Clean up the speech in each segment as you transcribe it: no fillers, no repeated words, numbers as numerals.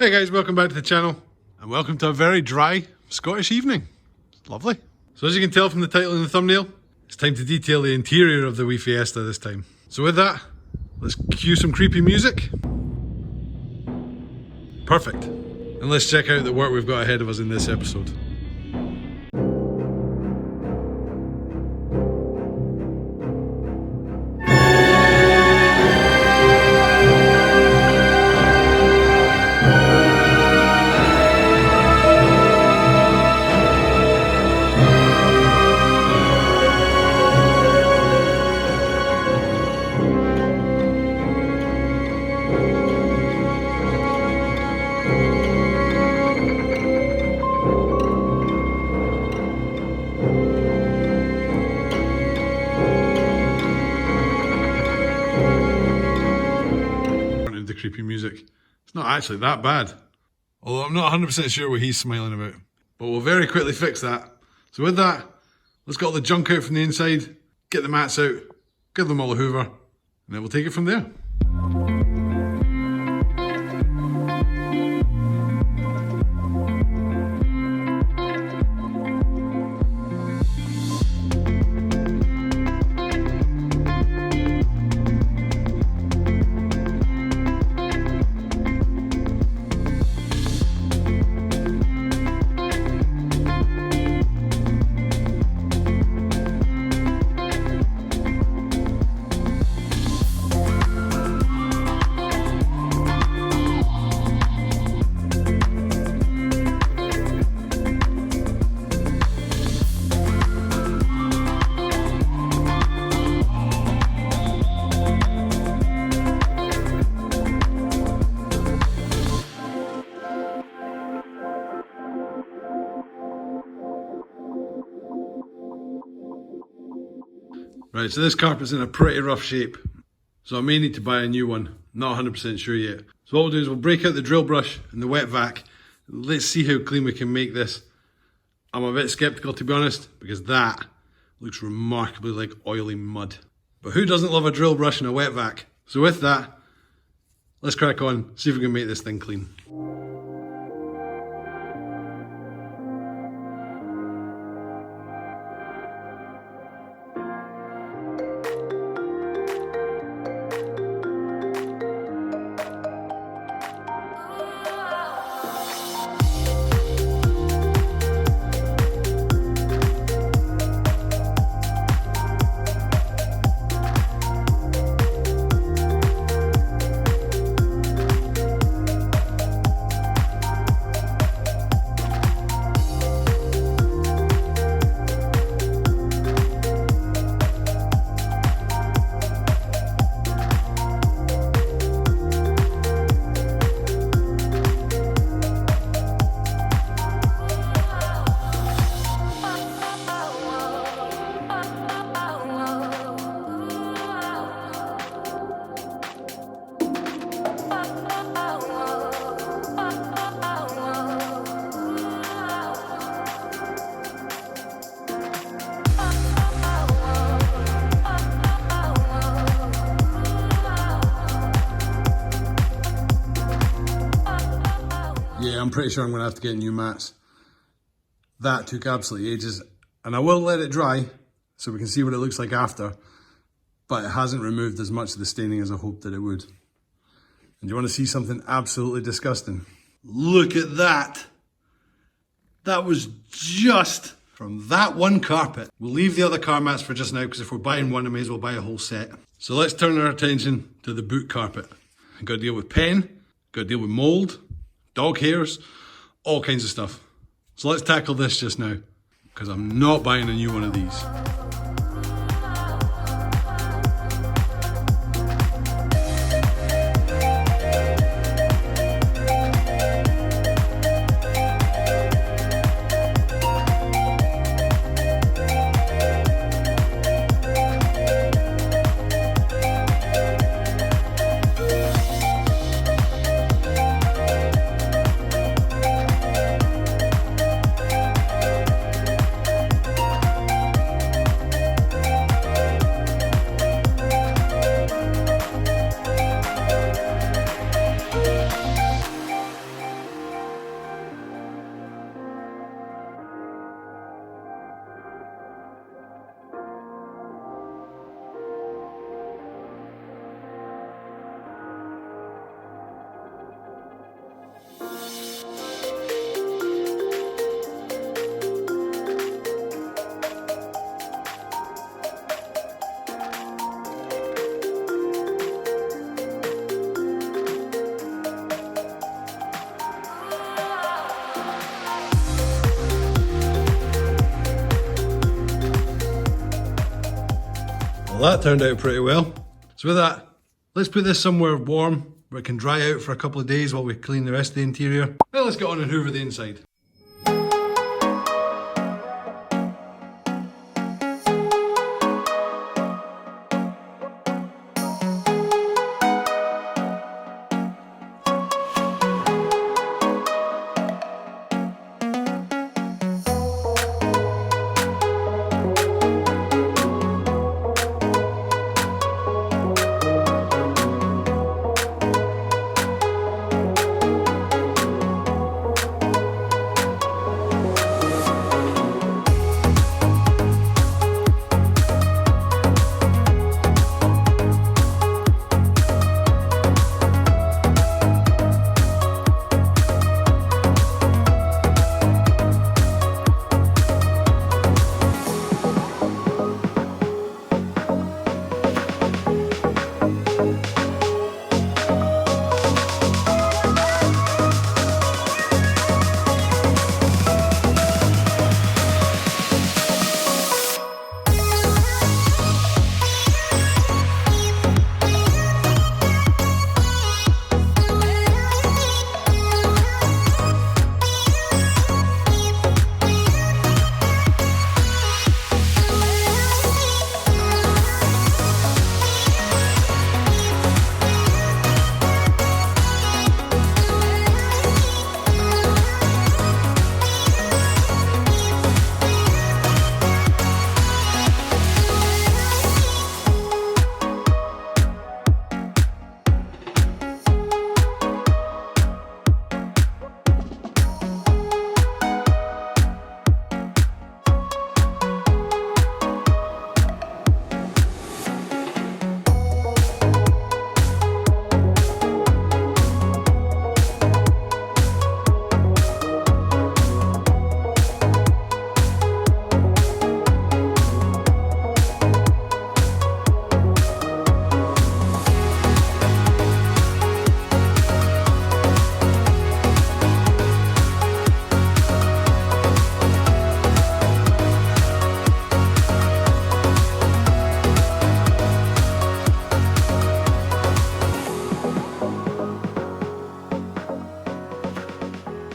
Hey guys, welcome back to the channel and welcome to a very dry Scottish evening. Lovely. So as you can tell from the title and the thumbnail, it's time to detail the interior of the wee fiesta this time. So with that, let's cue some creepy music. Perfect. And let's check out the work we've got ahead of us in this episode. The creepy music. It's not actually that bad. Although I'm not 100% sure what he's smiling about. But we'll very quickly fix that. So with that, let's get all the junk out from the inside, get the mats out, give them all a hoover, and then we'll take it from there. Right, so this carpet's in a pretty rough shape, so I may need to buy a new one. Not 100% sure yet. So what we'll do is we'll break out the drill brush and the wet vac. Let's see how clean we can make this. I'm a bit skeptical, to be honest, because that looks remarkably like oily mud. But who doesn't love a drill brush and a wet vac? So with that, let's crack on, see if we can make this thing clean. Yeah, I'm pretty sure I'm going to have to get new mats. That took absolutely ages, and I will let it dry so we can see what it looks like after, but it hasn't removed as much of the staining as I hoped that it would. And you want to see something absolutely disgusting? Look at that! That was just from that one carpet. We'll leave the other car mats for just now, because if we're buying one, I may as well buy a whole set. So let's turn our attention to the boot carpet. I've got to deal with pen, got to deal with mold, dog hairs, all kinds of stuff. So let's tackle this just now, because I'm not buying a new one of these. That turned out pretty well. So with that, let's put this somewhere warm where it can dry out for a couple of days while we clean the rest of the interior. Now let's get on and hoover the inside.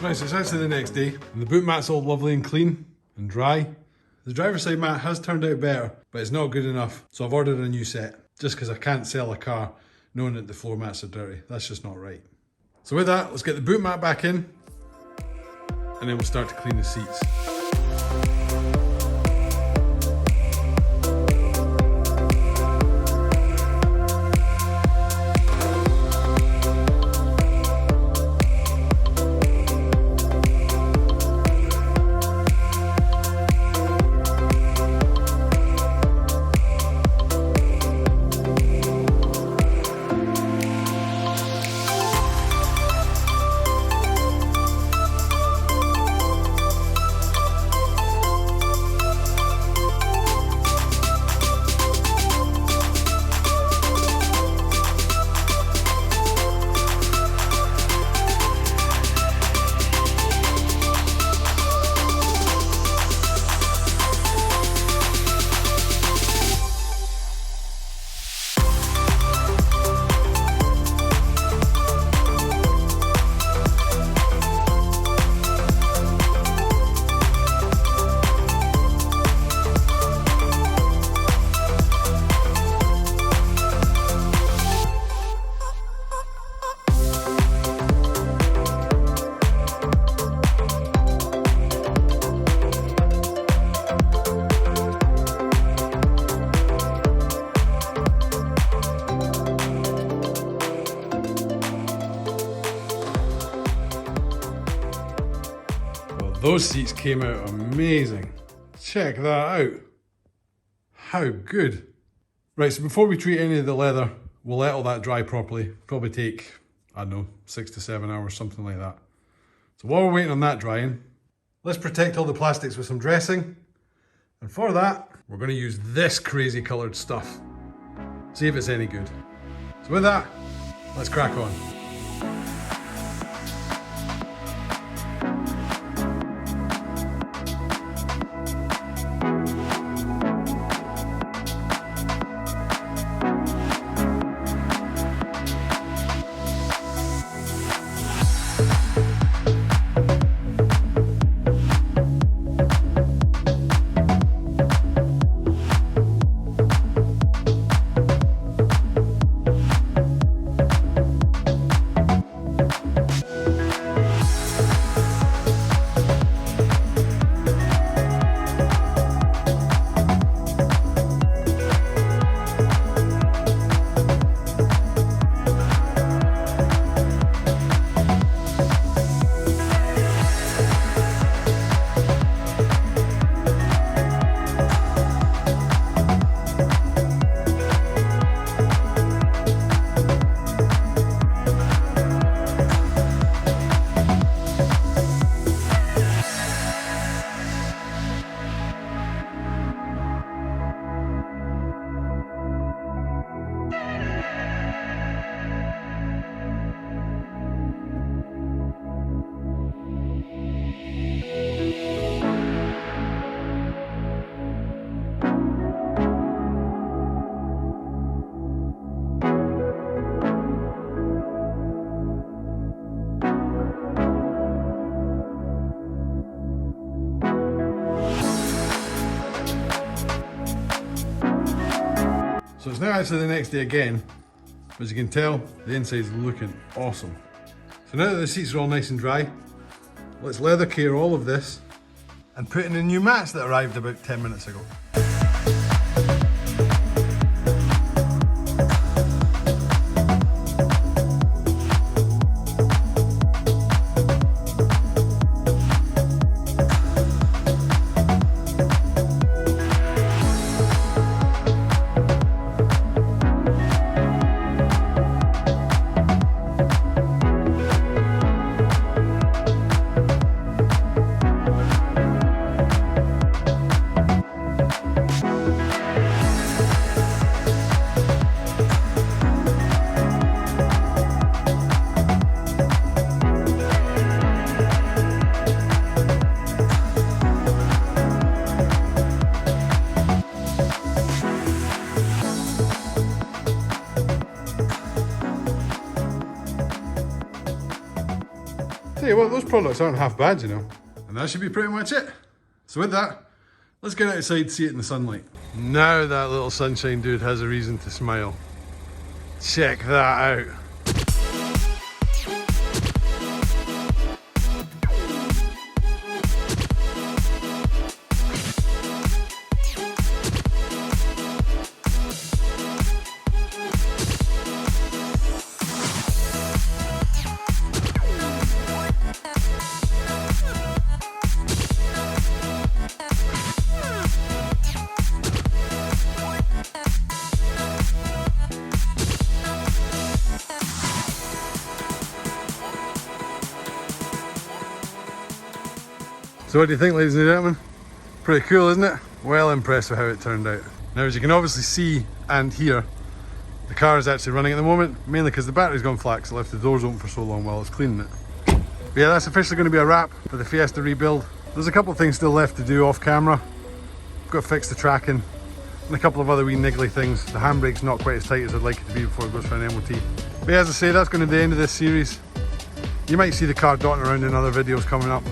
Right, so it's actually the next day, and the boot mat's all lovely and clean and dry. The driver's side mat has turned out better, but it's not good enough. So I've ordered a new set, just because I can't sell a car knowing that the floor mats are dirty. That's just not right. So with that, let's get the boot mat back in, and then we'll start to clean the seats. Those seats came out amazing. Check that out. How good. Right, so before we treat any of the leather, we'll let all that dry properly. Probably take, I don't know, 6 to 7 hours, something like that. So while we're waiting on that drying, let's protect all the plastics with some dressing. And for that, we're going to use this crazy coloured stuff. See if it's any good. So with that, let's crack on. So it's now actually the next day again. As you can tell, the inside's looking awesome. So now that the seats are all nice and dry, let's leather care all of this and put in the new mats that arrived about 10 minutes ago. Tell you what, those products aren't half bad, you know. And that should be pretty much it. So with that, let's get outside, see it in the sunlight. Now that little sunshine dude has a reason to smile. Check that out. So what do you think, ladies and gentlemen? Pretty cool, isn't it? Well impressed with how it turned out. Now, as you can obviously see and hear, the car is actually running at the moment, mainly because the battery's gone flat because I left the doors open for so long while I was cleaning it. But yeah, that's officially going to be a wrap for the Fiesta rebuild. There's a couple of things still left to do off camera. I've got to fix the tracking and a couple of other wee niggly things. The handbrake's not quite as tight as I'd like it to be before it goes for an MOT. But yeah, as I say, that's going to be the end of this series. You might see the car dotting around in other videos coming up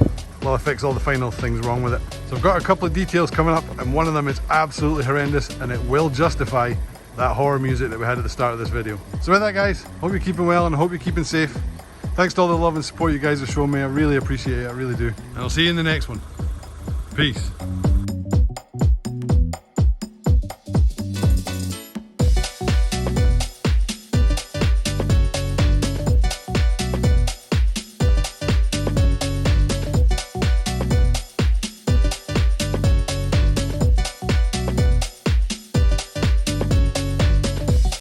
while I fix all the final things wrong with it. So I've got a couple of details coming up, and one of them is absolutely horrendous, and it will justify that horror music that we had at the start of this video. So with that, guys, hope you're keeping well and I hope you're keeping safe. Thanks to all the love and support you guys have shown me. I really appreciate it, I really do. And I'll see you in the next one. Peace.